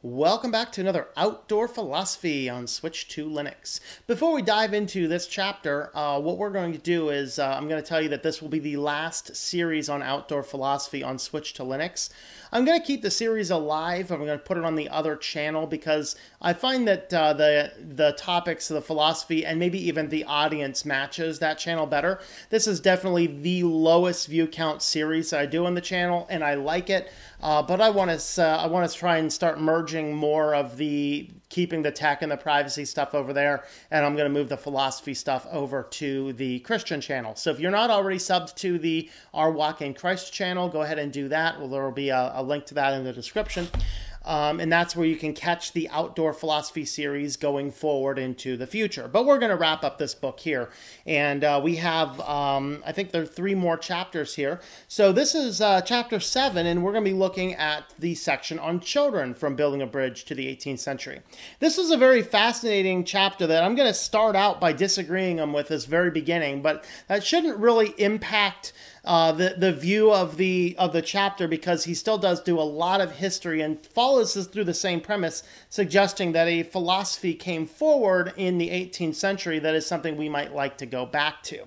Welcome back to another Outdoor Philosophy on Switch to Linux. Before we dive into this chapter, what we're going to do is I'm going to tell you that this will be the last series on Outdoor Philosophy on Switch to Linux. I'm going to keep the series alive. I'm going to put it on the other channel because I find that the topics, the philosophy, and maybe even the audience matches that channel better. This is definitely the lowest view count series that I do on the channel, and I like it. But I want to try and start merging more of the keeping the tech and the privacy stuff over there, and I'm going to move the philosophy stuff over to the Christian channel. So if you're not already subbed to the Our Walk in Christ channel, go ahead and do that. Well, there will be a link to that in the description. And that's where you can catch the Outdoor Philosophy series going forward into the future. But we're going to wrap up this book here. And we have, I think there are 3 more chapters here. So this is chapter 7, and we're going to be looking at the section on children from Building a Bridge to the 18th Century. This is a very fascinating chapter that I'm going to start out by disagreeing with this very beginning, but that shouldn't really impact the view of the chapter, because he still does do a lot of history and follows this through the same premise, suggesting that a philosophy came forward in the 18th century that is something we might like to go back to.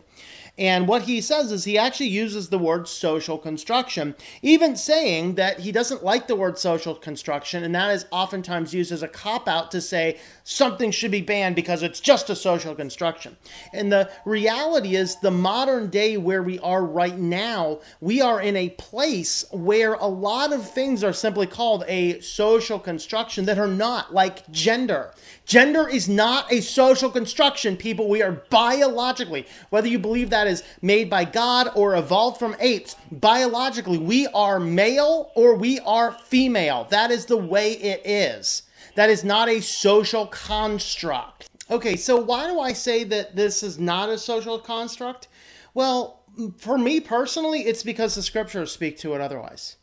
And what he says is he actually uses the word social construction, even saying that he doesn't like the word social construction, and that is oftentimes used as a cop-out to say something should be banned because it's just a social construction. And the reality is, the modern day where we are right now, we are in a place where a lot of things are simply called a social construction that are not, like gender. Gender is not a social construction, people. We are biologically, whether you believe that is made by God or evolved from apes, biologically, we are male or we are female. That is the way it is. That is not a social construct. Okay, so why do I say that this is not a social construct? Well, for me personally, it's because the scriptures speak to it otherwise.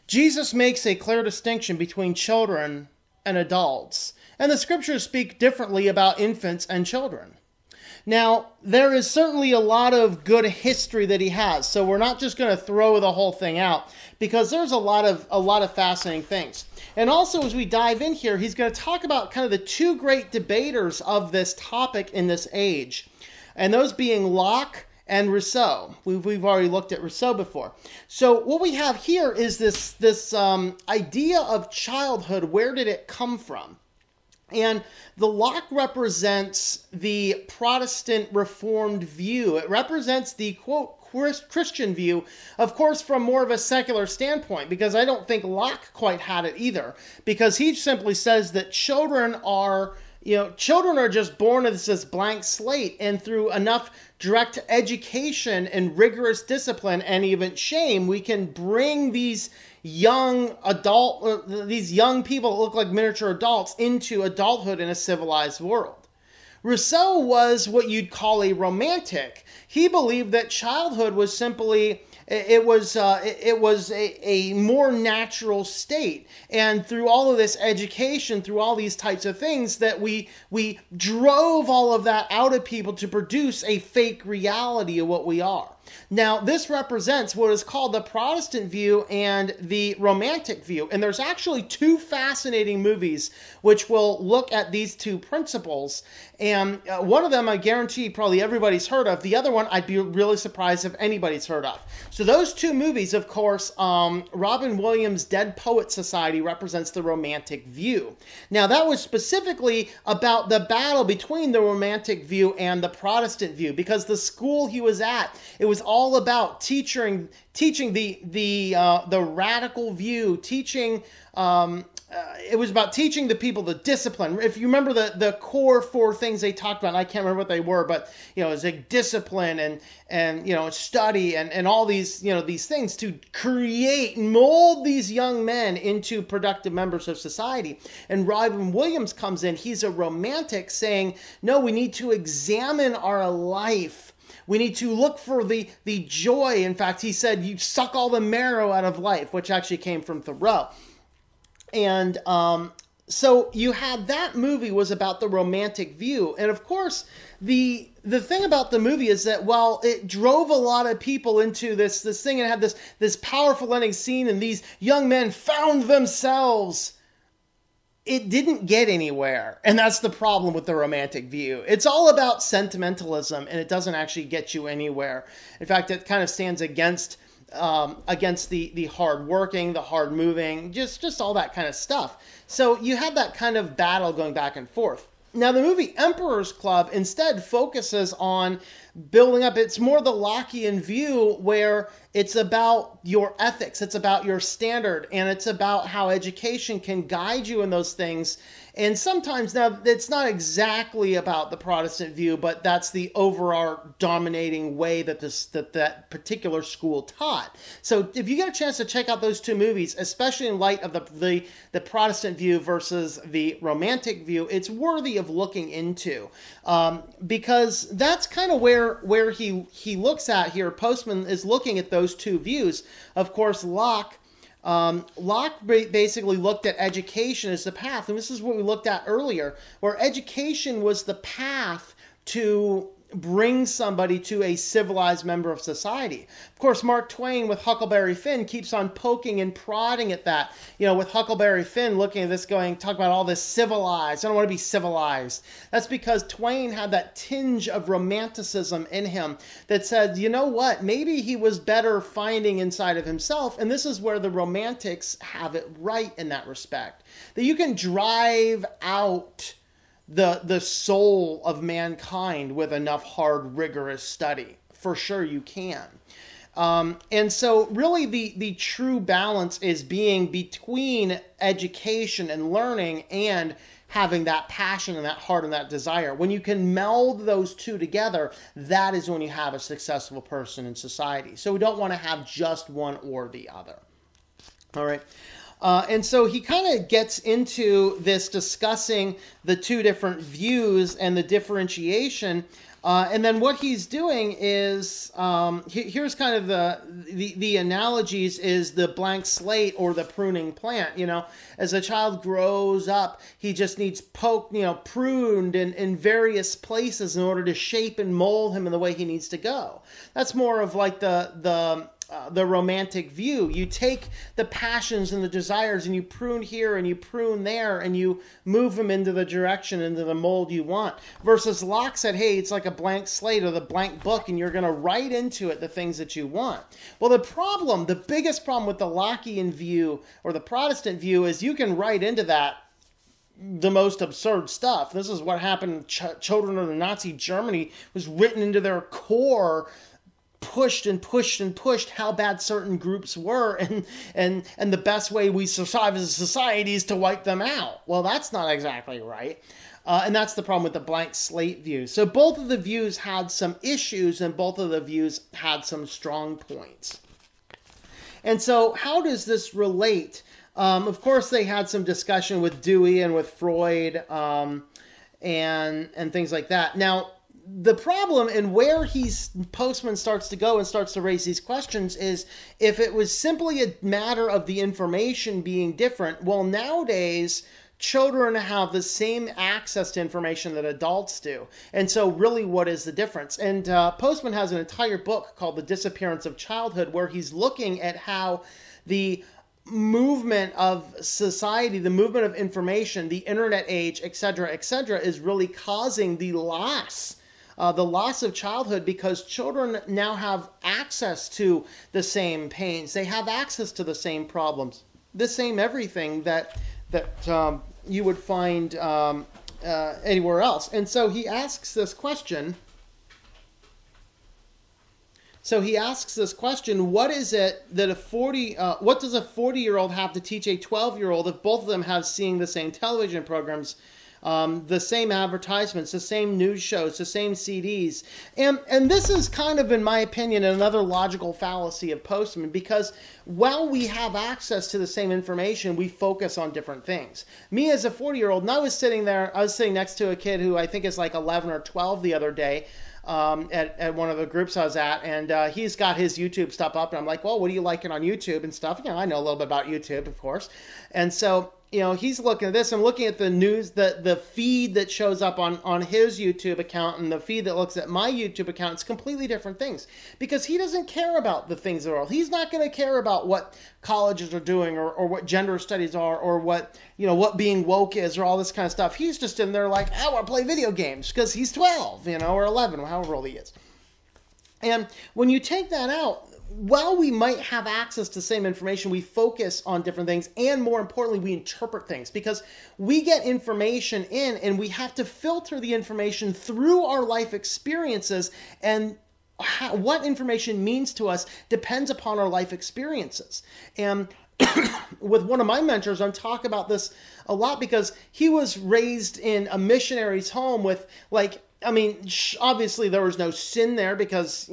Jesus makes a clear distinction between children and adults, and the scriptures speak differently about infants and children. Now, there is certainly a lot of good history that he has, so we're not just going to throw the whole thing out, because there's a lot of fascinating things. And also, as we dive in here, he's going to talk about kind of the 2 great debaters of this topic in this age, and those being Locke and Rousseau. We've already looked at Rousseau before. So what we have here is this idea of childhood. Where did it come from? And the Locke represents the Protestant Reformed view. It represents the, quote, Christian view, of course, from more of a secular standpoint, because I don't think Locke quite had it either, because he simply says that children are just born as this blank slate, and through enough direct education and rigorous discipline and even shame, we can bring these young people that look like miniature adults into adulthood in a civilized world. Rousseau was what you'd call a romantic. He believed that childhood was simply a more natural state, and through all of this education, through all these types of things, that we drove all of that out of people to produce a fake reality of what we are. Now, this represents what is called the Protestant view and the Romantic view. And there's actually 2 fascinating movies which will look at these 2 principles. And one of them, I guarantee probably everybody's heard of. The other one, I'd be really surprised if anybody's heard of. So those 2 movies, of course, Robin Williams' Dead Poets Society represents the Romantic view. Now, that was specifically about the battle between the Romantic view and the Protestant view, because the school he was at, it was all about teaching the radical view, it was about teaching the people the discipline. If you remember the core 4 things they talked about, and I can't remember what they were, but it was like discipline and study and all these these things to mold these young men into productive members of society. And Robin Williams comes in. He's a romantic, saying, no, we need to examine our life. We need to look for the joy. In fact, he said, you suck all the marrow out of life, which actually came from Thoreau. And so you had that movie was about the romantic view. And of course, the thing about the movie is that while it drove a lot of people into this thing and had this powerful ending scene, and these young men found themselves it didn't get anywhere. And that's the problem with the romantic view. It's all about sentimentalism, and it doesn't actually get you anywhere. In fact, it kind of stands against the hard working, the hard moving, just all that kind of stuff. So you have that kind of battle going back and forth. Now, the movie Emperor's Club instead focuses on building up. It's more the Lockean view, where it's about your ethics, it's about your standard, and it's about how education can guide you in those things. And sometimes, now, it's not exactly about the Protestant view, but that's the overall dominating way that that particular school taught. So if you get a chance to check out those two movies, especially in light of the Protestant view versus the romantic view, it's worthy of looking into, because that's kind of where he looks at here. Postman is looking at those two views. Of course, Locke basically looked at education as the path, and this is what we looked at earlier, where education was the path to bring somebody to a civilized member of society. Of course, Mark Twain with Huckleberry Finn keeps on poking and prodding at that. With Huckleberry Finn looking at this talk about all this civilized. I don't want to be civilized. That's because Twain had that tinge of romanticism in him that said, you know what, maybe he was better finding inside of himself. And this is where the romantics have it right in that respect. That you can drive out the soul of mankind with enough hard, rigorous study. For sure you can. And so really the true balance is being between education and learning and having that passion and that heart and that desire. When you can meld those two together, that is when you have a successful person in society. So we don't want to have just one or the other. All right. And so he kind of gets into this discussing the two different views and the differentiation. And then what he's doing is, here's kind of the analogies is the blank slate or the pruning plant. As a child grows up, he just needs pruned in various places in order to shape and mold him in the way he needs to go. That's more of like the romantic view. You take the passions and the desires and you prune here and you prune there and you move them into the direction, into the mold you want. Versus Locke said, hey, it's like a blank slate or the blank book and you're going to write into it the things that you want. Well, the biggest problem with the Lockean view or the Protestant view is you can write into that the most absurd stuff. This is what happened. Children of the Nazi Germany was written into their core, pushed and pushed and pushed how bad certain groups were, and the best way we survive as a society is to wipe them out. Well, that's not exactly right. And that's the problem with the blank slate view. So both of the views had some issues, and both of the views had some strong points. And so how does this relate? Of course, they had some discussion with Dewey and with Freud and things like that. Now, the problem and where Postman starts to go and starts to raise these questions is if it was simply a matter of the information being different, well, nowadays, children have the same access to information that adults do. And so really, what is the difference? And Postman has an entire book called The Disappearance of Childhood, where he's looking at how the movement of society, the movement of information, the internet age, et cetera, is really causing the loss of childhood, because children now have access to the same pains. They have access to the same problems, the same everything that you would find anywhere else. And so he asks this question. What is it that what does a 40-year-old have to teach a 12-year-old if both of them have seeing the same television programs, the same advertisements, the same news shows, the same CDs? And this is kind of, in my opinion, another logical fallacy of Postman, because while we have access to the same information, we focus on different things. Me as a 40-year-old, and I was sitting next to a kid who I think is like 11 or 12 the other day, at one of the groups I was at, and he's got his YouTube stuff up, and I'm like, well, what are you liking on YouTube and stuff? I know a little bit about YouTube, of course. And so he's looking at this. I'm looking at the news, the feed that shows up on his YouTube account and the feed that looks at my YouTube account. It's completely different things because he doesn't care about the things of the world. He's not going to care about what colleges are doing or what gender studies are or what being woke is or all this kind of stuff. He's just in there like, I want to play video games because he's 12, or 11, however old he is. And when you take that out, while we might have access to the same information, we focus on different things, and more importantly, we interpret things because we get information in and we have to filter the information through our life experiences, and what information means to us depends upon our life experiences. And with one of my mentors, I'm talking about this a lot because he was raised in a missionary's home with obviously there was no sin there because,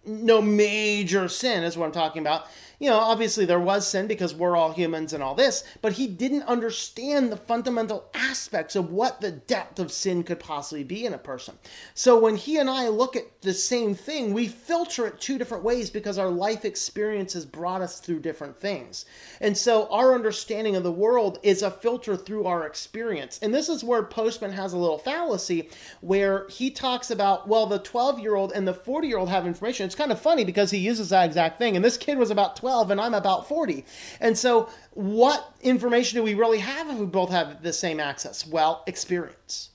no major sin is what I'm talking about. Obviously there was sin because we're all humans and all this, but he didn't understand the fundamental aspects of what the depth of sin could possibly be in a person. So when he and I look at the same thing, we filter it two different ways because our life experiences brought us through different things. And so our understanding of the world is a filter through our experience. And this is where Postman has a little fallacy where he talks about, well, the 12-year-old and the 40-year-old have information. It's kind of funny because he uses that exact thing. And this kid was about 12 and I'm about 40. And so what information do we really have if we both have the same access? Well, experience.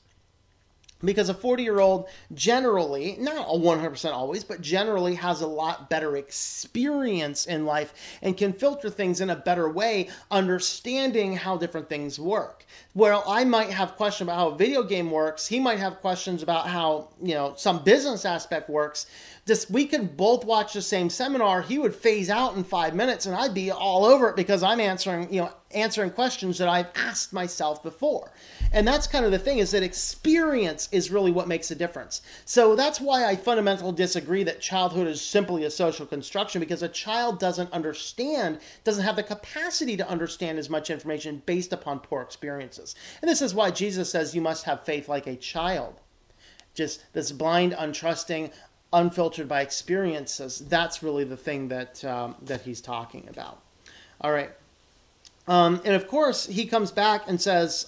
Because a 40-year-old generally, not 100% always, but generally has a lot better experience in life and can filter things in a better way, understanding how different things work. Well, I might have questions about how a video game works. He might have questions about how, some business aspect works. We could both watch the same seminar. He would phase out in 5 minutes and I'd be all over it because I'm answering questions that I've asked myself before. And that's kind of the thing, is that experience is really what makes a difference. So that's why I fundamentally disagree that childhood is simply a social construction, because a child doesn't have the capacity to understand as much information based upon poor experiences. And this is why Jesus says you must have faith like a child. Just this blind, untrusting, unfiltered by experiences. That's really the thing that he's talking about. All right. And of course, he comes back and says,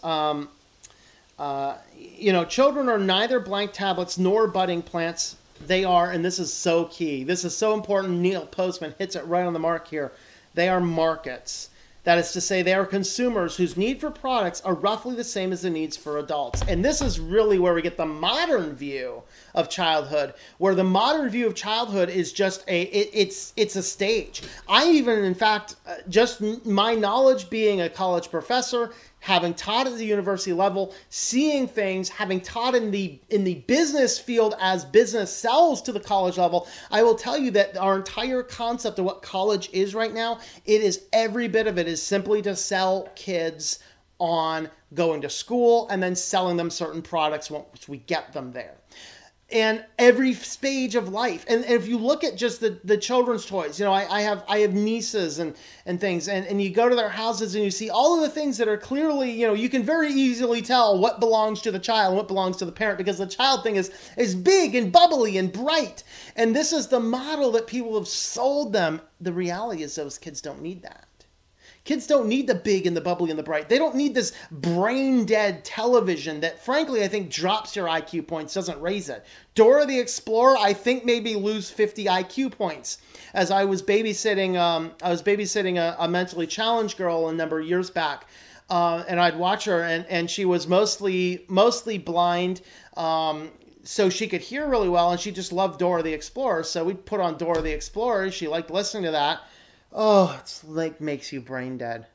children are neither blank tablets nor budding plants. They are, and this is so key. This is so important. Neil Postman hits it right on the mark here. They are markets. That is to say, they are consumers whose need for products are roughly the same as the needs for adults. And this is really where we get the modern view of childhood, where the modern view of childhood is just it's a stage. I even, in fact, just my knowledge being a college professor, having taught at the university level, seeing things, having taught in the business field as business sells to the college level, I will tell you that our entire concept of what college is right now, every bit of it is simply to sell kids on going to school and then selling them certain products once we get them there. And every stage of life. And if you look at just the children's toys, I have nieces and things, and you go to their houses and you see all of the things that are clearly, you can very easily tell what belongs to the child and what belongs to the parent, because the child thing is big and bubbly and bright. And this is the model that people have sold them. The reality is those kids don't need that. Kids don't need the big and the bubbly and the bright. They don't need this brain-dead television that, frankly, I think drops your IQ points, doesn't raise it. Dora the Explorer, I think, maybe lose 50 IQ points. As I was babysitting, a mentally challenged girl a number of years back, and I'd watch her, and she was mostly blind, so she could hear really well, and she just loved Dora the Explorer. So we'd put on Dora the Explorer. She liked listening to that. Oh, it's like makes you brain dead.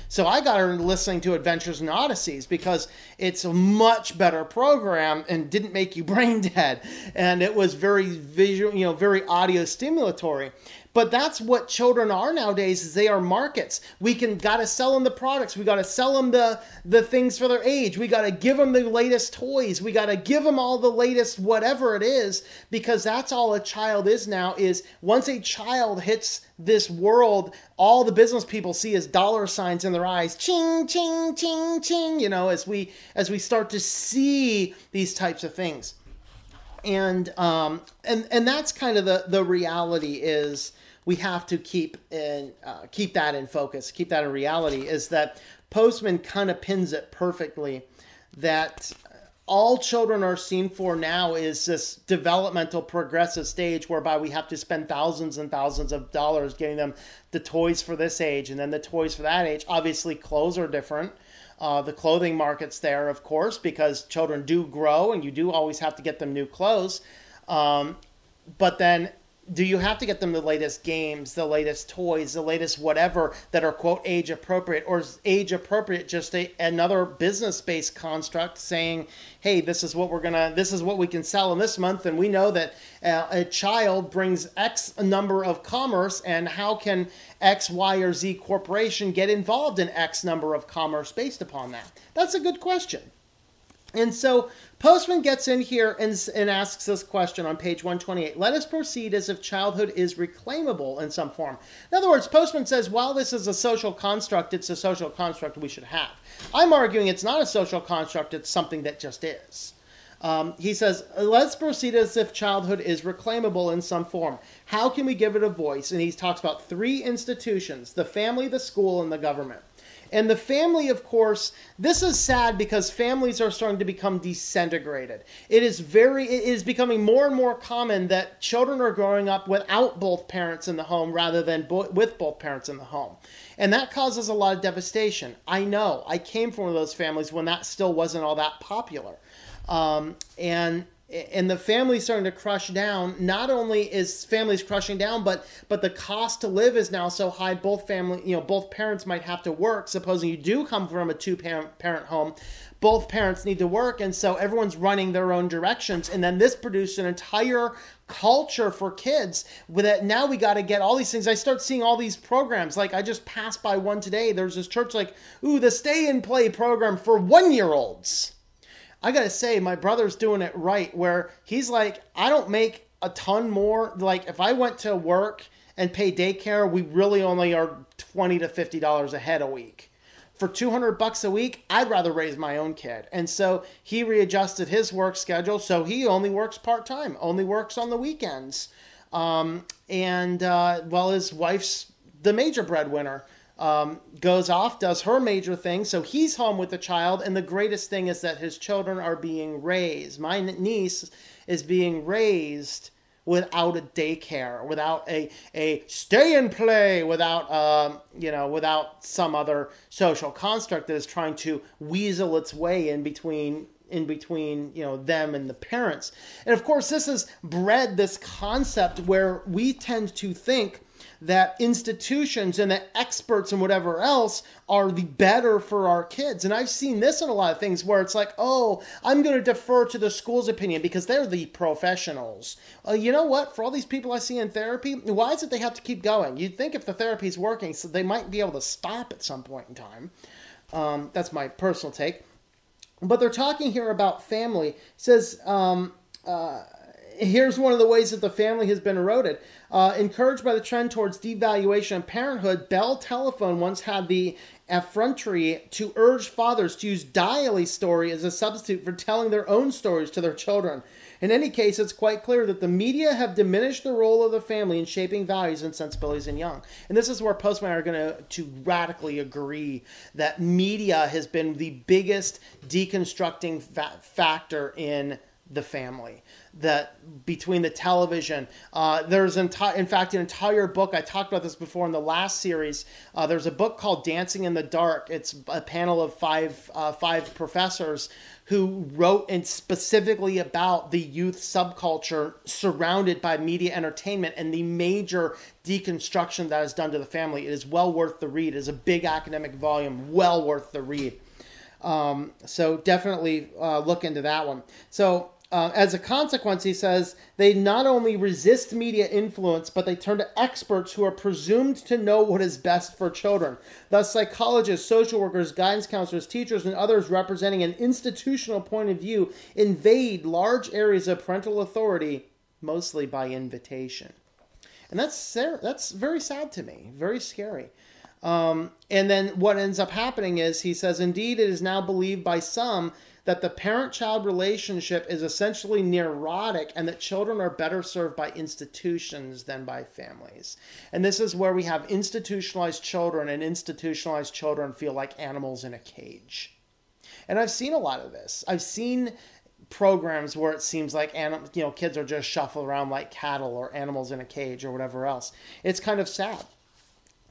So I got her listening to Adventures in Odysseys because it's a much better program and didn't make you brain dead. And it was very visual, very audio stimulatory. But that's what children are nowadays, is they are markets. We got to sell them the products. We got to sell them the things for their age. We got to give them the latest toys. We got to give them all the latest whatever it is, because that's all a child is now. Is once a child hits this world, all the business people see is dollar signs in their eyes. Ching, ching, ching, ching, as we start to see these types of things. And that's kind of the reality is we have to keep that in focus, keep that in reality, is that Postman kind of pins it perfectly that all children are seen for now is this developmental progressive stage whereby we have to spend thousands and thousands of dollars getting them the toys for this age and then the toys for that age. Obviously, clothes are different. The clothing market's there, of course, because children do grow and you do always have to get them new clothes. But then do you have to get them the latest games, the latest toys, the latest whatever that are, quote, age appropriate? Or is age appropriate just another business-based construct saying, hey, this is what we can sell in this month, and we know that a child brings X number of commerce, and how can X, Y, or Z corporation get involved in X number of commerce based upon that? That's a good question. And so Postman gets in here and asks this question on page 128. Let us proceed as if childhood is reclaimable in some form. In other words, Postman says, while this is a social construct, it's a social construct we should have. I'm arguing it's not a social construct, it's something that just is. He says, let's proceed as if childhood is reclaimable in some form. How can we give it a voice? And he talks about three institutions: the family, the school, and the government. And the family, of course, this is sad because families are starting to become disintegrated. It is becoming more and more common that children are growing up without both parents in the home rather than with both parents in the home. And that causes a lot of devastation. I know. I came from one of those families when that still wasn't all that popular. And the family's starting to crush down. Not only is families crushing down, but the cost to live is now so high. Both parents might have to work. Supposing you do come from a two-parent home, both parents need to work, and so everyone's running their own directions. And then this produced an entire culture for kids with it. Now we got to get all these things. I start seeing all these programs. Like I just passed by one today. There's this church like, the Stay and Play program for 1-year-olds. I gotta say, my brother's doing it right, where he's like, I don't make a ton more. Like, if I went to work and pay daycare, we really only are $20 to $50 a head a week. For $200 a week, I'd rather raise my own kid. And so he readjusted his work schedule, so he only works part-time, only works on the weekends. While his wife's the major breadwinner. Goes off, does her major thing, so he's home with the child, and the greatest thing is that his children are being raised. My niece is being raised without a daycare, without a stay and play, without some other social construct that is trying to weasel its way in between them and the parents. And of course, this has bred this concept where we tend to think that institutions and that experts and whatever else are the better for our kids. And I've seen this in a lot of things where it's like, I'm going to defer to the school's opinion because they're the professionals. You know what? For all these people I see in therapy, why is it they have to keep going? You'd think if the therapy's working, so they might be able to stop at some point in time. That's my personal take. But they're talking here about family. It says, here's one of the ways that the family has been eroded. Encouraged by the trend towards devaluation of parenthood, Bell Telephone once had the effrontery to urge fathers to use Dialy's story as a substitute for telling their own stories to their children. In any case, it's quite clear that the media have diminished the role of the family in shaping values and sensibilities in young. And this is where Postman are going to radically agree that media has been the biggest deconstructing factor in the family. That between the television, there's in fact an entire book. I talked about this before in the last series. There's a book called Dancing in the Dark. It's a panel of five professors who wrote specifically about the youth subculture surrounded by media entertainment and the major deconstruction that is done to the family. It is well worth the read. It is a big academic volume, well worth the read. So definitely look into that one. So as a consequence, he says, they not only resist media influence, but they turn to experts who are presumed to know what is best for children. Thus, psychologists, social workers, guidance counselors, teachers, and others representing an institutional point of view invade large areas of parental authority, mostly by invitation. And that's very sad to me, very scary. And then what ends up happening is, he says, indeed, it is now believed by some that the parent-child relationship is essentially neurotic and that children are better served by institutions than by families. And this is where we have institutionalized children, and institutionalized children feel like animals in a cage. And I've seen a lot of this. I've seen programs where it seems like kids are just shuffled around like cattle or animals in a cage or whatever else. It's kind of sad.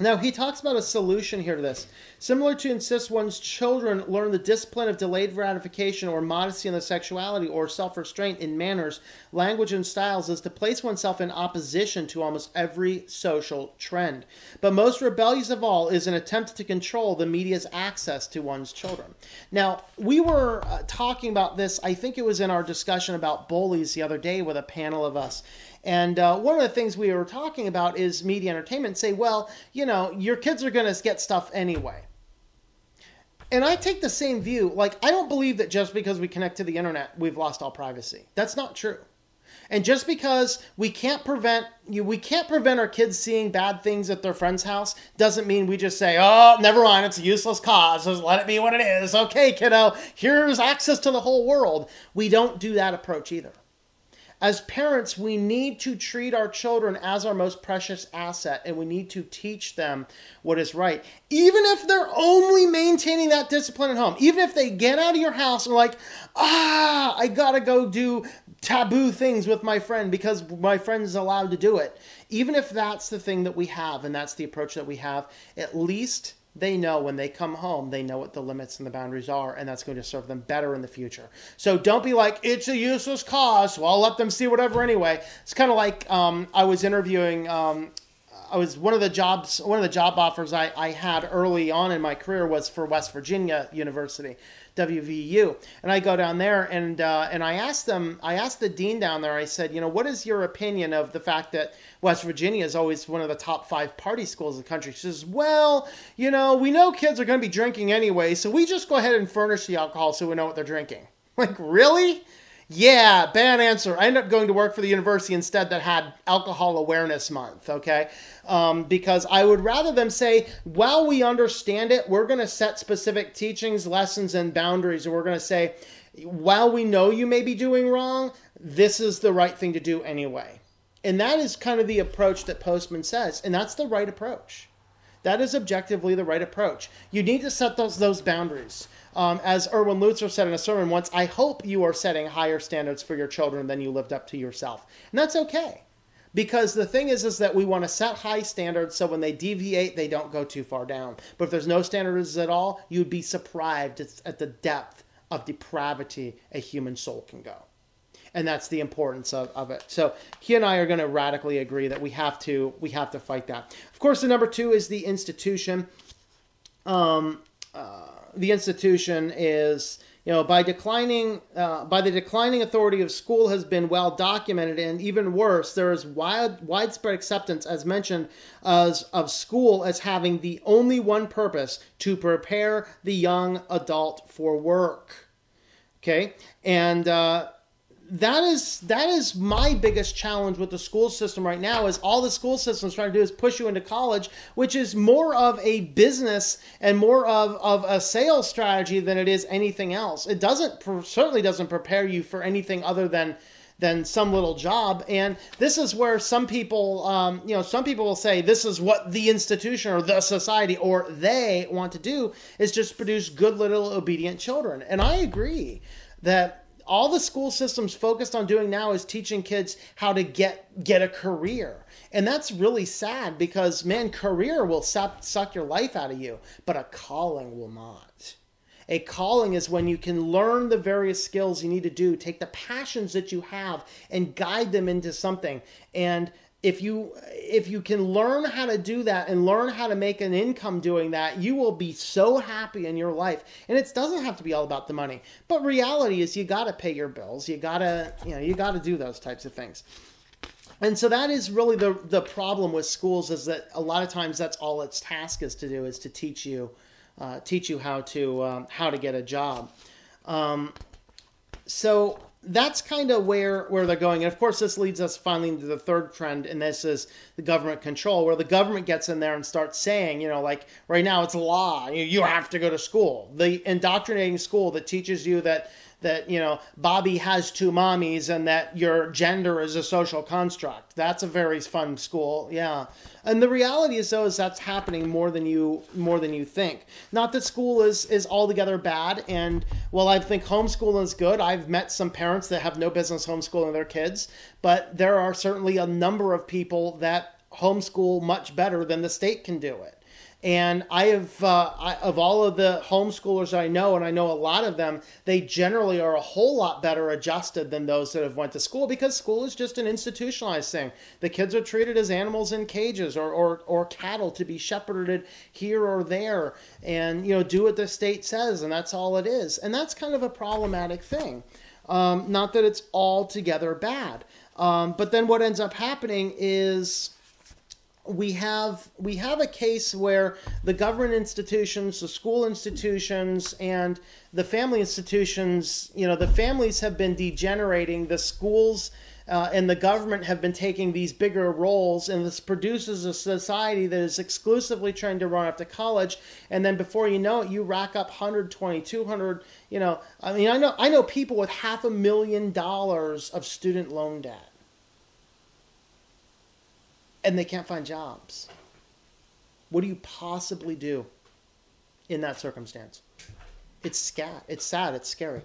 Now, he talks about a solution here to this. Similar to insist one's children learn the discipline of delayed gratification or modesty in their sexuality or self-restraint in manners, language, and styles is to place oneself in opposition to almost every social trend. But most rebellious of all is an attempt to control the media's access to one's children. Now, we were talking about this, I think it was in our discussion about bullies the other day with a panel of us. And one of the things we were talking about is media entertainment. Say, well, your kids are going to get stuff anyway. And I take the same view. Like, I don't believe that just because we connect to the internet, we've lost all privacy. That's not true. And just because we can't prevent our kids seeing bad things at their friend's house doesn't mean we just say, oh, never mind, it's a useless cause, just let it be what it is. Okay, kiddo, here's access to the whole world. We don't do that approach either. As parents, we need to treat our children as our most precious asset, and we need to teach them what is right. Even if they're only maintaining that discipline at home, even if they get out of your house and are like, I gotta go do taboo things with my friend because my friend's allowed to do it. Even if that's the thing that we have and that's the approach that we have, at least they know when they come home, they know what the limits and the boundaries are, and that's going to serve them better in the future. So don't be like, it's a useless cause, so I'll let them see whatever anyway. It's kind of like I was interviewing, one of the job offers I had early on in my career was for West Virginia University, WVU. And I go down there and I asked the dean down there, I said, what is your opinion of the fact that West Virginia is always one of the top 5 party schools in the country? She says, well, we know kids are going to be drinking anyway, so we just go ahead and furnish the alcohol so we know what they're drinking. Like, really? Yeah, bad answer. I ended up going to work for the university instead that had Alcohol Awareness Month, okay? Because I would rather them say, while we understand it, we're going to set specific teachings, lessons, and boundaries, and we're going to say, while we know you may be doing wrong, this is the right thing to do anyway. And that is kind of the approach that Postman says, and that's the right approach. That is objectively the right approach. You need to set those boundaries. As Erwin Lutzer said in a sermon once, I hope you are setting higher standards for your children than you lived up to yourself. And that's okay. Because the thing is that we want to set high standards so when they deviate, they don't go too far down. But if there's no standards at all, you'd be surprised at the depth of depravity a human soul can go. And that's the importance of it. So he and I are going to radically agree that we have to fight that. Of course, the number 2 is the institution. The institution is, by the declining authority of school has been well documented, and even worse, there is widespread acceptance, as mentioned, of school as having the only one purpose: to prepare the young adult for work. Okay, and that is my biggest challenge with the school system right now. Is all the school system's trying to do is push you into college, which is more of a business and more of a sales strategy than it is anything else. It certainly doesn't prepare you for anything other than some little job. And this is where some people will say this is what the institution or the society or they want to do, is just produce good little obedient children. And I agree that all the school system's focused on doing now is teaching kids how to get a career. And that's really sad because, man, career will suck your life out of you, but a calling will not. A calling is when you can learn the various skills you need to do, take the passions that you have and guide them into something. And if you can learn how to do that and learn how to make an income doing that, you will be so happy in your life. And it doesn't have to be all about the money. But reality is you got to pay your bills. You got to do those types of things. And so that is really the problem with schools, is that a lot of times that's all its task is to do, is to teach you how to get a job. So that's kind of where they're going. And of course, this leads us finally into the third trend, and this is the government control, where the government gets in there and starts saying, like right now it's law. You have to go to school. The indoctrinating school that teaches you that Bobby has two mommies and that your gender is a social construct. That's a very fun school. Yeah. And the reality is, though, is that's happening more than you think. Not that school is altogether bad. And while I think homeschooling is good, I've met some parents that have no business homeschooling their kids. But there are certainly a number of people that homeschool much better than the state can do it. And of all of the homeschoolers I know, and I know a lot of them, they generally are a whole lot better adjusted than those that have went to school, because school is just an institutionalized thing. The kids are treated as animals in cages or cattle to be shepherded here or there, and do what the state says, and that's all it is. And that's kind of a problematic thing. Not that it's altogether bad, but then what ends up happening is we have a case where the government institutions, the school institutions, and the family institutions, the families have been degenerating. The schools and the government have been taking these bigger roles, and this produces a society that is exclusively trying to run after college. And then before you know it, you rack up 120, 200. I know people with $500,000 of student loan debt. And they can't find jobs. What do you possibly do in that circumstance? It's sad. It's scary.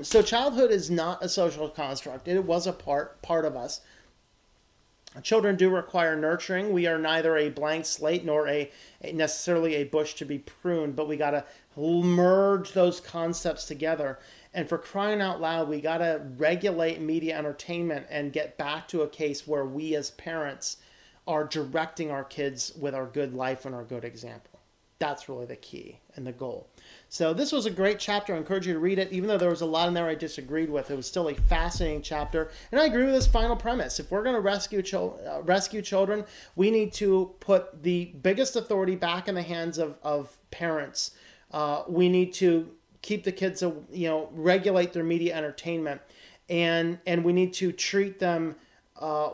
So childhood is not a social construct. It was a part of us. Children do require nurturing. We are neither a blank slate nor necessarily a bush to be pruned, but we got to merge those concepts together. And for crying out loud, we got to regulate media entertainment and get back to a case where we as parents are directing our kids with our good life and our good example. That's really the key and the goal. So this was a great chapter. I encourage you to read it. Even though there was a lot in there I disagreed with, it was still a fascinating chapter. And I agree with this final premise. If we're going to rescue children, we need to put the biggest authority back in the hands of parents. We need to keep the kids, regulate their media entertainment. And we need to treat them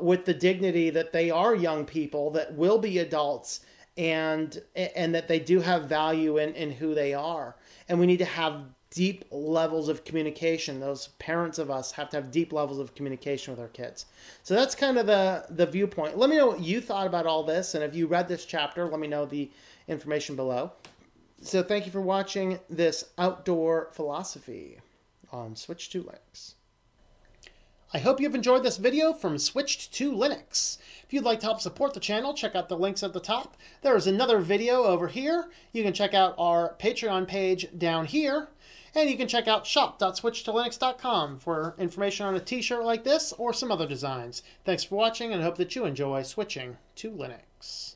with the dignity that they are young people that will be adults, and that they do have value in who they are. And we need to have deep levels of communication. Those parents of us have to have deep levels of communication with our kids. So that's kind of the viewpoint. Let me know what you thought about all this, and if you read this chapter, let me know the information below. So thank you for watching this outdoor philosophy on Switch to Linux. I hope you've enjoyed this video from Switched to Linux. If you'd like to help support the channel, check out the links at the top. There is another video over here. You can check out our Patreon page down here. And you can check out shop.switchtolinux.com for information on a t-shirt like this or some other designs. Thanks for watching, and I hope that you enjoy switching to Linux.